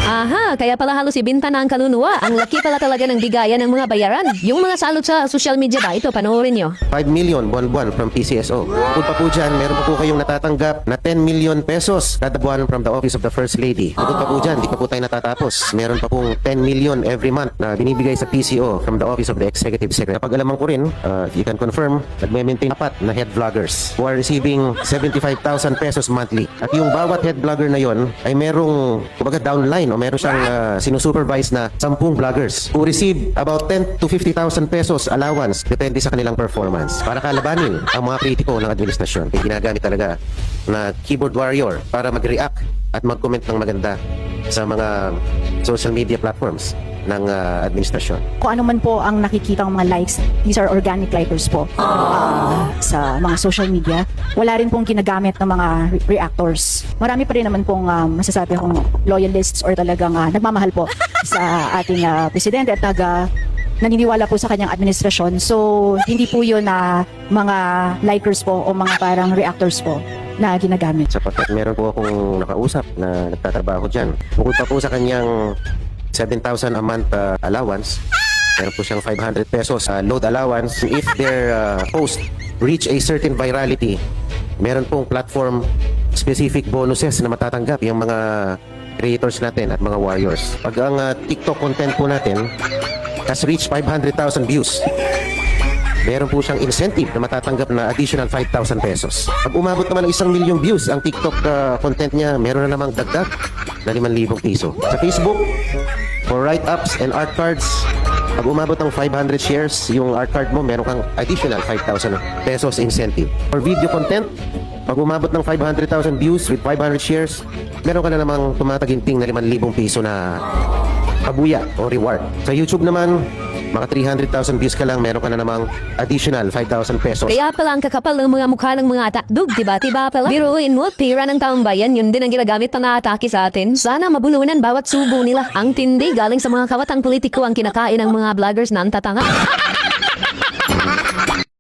Aha, kaya pala halos ibinta na ang kaluluwa. Ang laki pala talaga ng bigayan ng mga bayaran. Yung mga salot sa social media ba, ito panoorin nyo. 5 million buwan-buwan from PCSO. Bukod pa po dyan, meron pa po kayong natatanggap na 10 million pesos kada buwan from the Office of the First Lady. Bukod pa po dyan, di pa po tayo natatapos. Meron pa pong 10 million every month na binibigay sa PCO from the Office of the Executive Secretary. Pag-alaman ko rin, you can confirm, nagme-maintain apat na head vloggers who are receiving 75,000 pesos monthly. At yung bawat head vlogger na yon ay merong, kumbaga downline o meron siyang sinusupervise na 10 vloggers who receive about 10 to 50,000 pesos allowance depende sa kanilang performance para kalabanin ang mga kritiko ng administrasyon. Kaya ginagamit talaga na keyboard warrior para mag-react at mag-comment ng maganda sa mga social media platforms ng administrasyon. Kung ano man po ang nakikitang mga likes, these are organic likers po sa mga social media. Wala rin pong ginagamit ng mga reactors. Marami pa rin naman pong masasabi kong loyalists or talagang nagmamahal po sa ating presidente at naniniwala po sa kanyang administrasyon. So, hindi po yun na mga likers po o mga parang reactors po na ginagamit. Sapagkat meron po akong nakausap na nagtatrabaho dyan. Bukod pa po sa kanyang 7,000 a month allowance, meron po siyang 500 pesos load allowance. If their post reach a certain virality, meron pong platform specific bonuses na matatanggap yung mga creators natin at mga warriors. Pag ang TikTok content po natin has reached 500,000 views, meron po siyang incentive na matatanggap na additional 5,000 pesos. Pag umabot naman ng 1 million views ang TikTok content niya, meron na namang dagdag na 5,000 piso. Sa Facebook, for write-ups and art cards, pag umabot ng 500 shares, yung art card mo, meron kang additional 5,000 pesos incentive. For video content, pag umabot ng 500,000 views with 500 shares, meron ka na namang tumataginting na 5,000 piso na pabuya o reward. Sa YouTube naman, mga 300,000 views ka lang, meron ka na namang additional 5,000 pesos. Kaya pala ang kakapal ng mga mukha ng mga atakdug, diba? Diba pala? Biruin mo, pira ng taong bayan, yun din ang ginagamit na naatake sa atin. Sana mabulunan bawat subo nila. Ang tindi galing sa mga kawatang politiko ang kinakain ng mga vloggers na ang tatanga.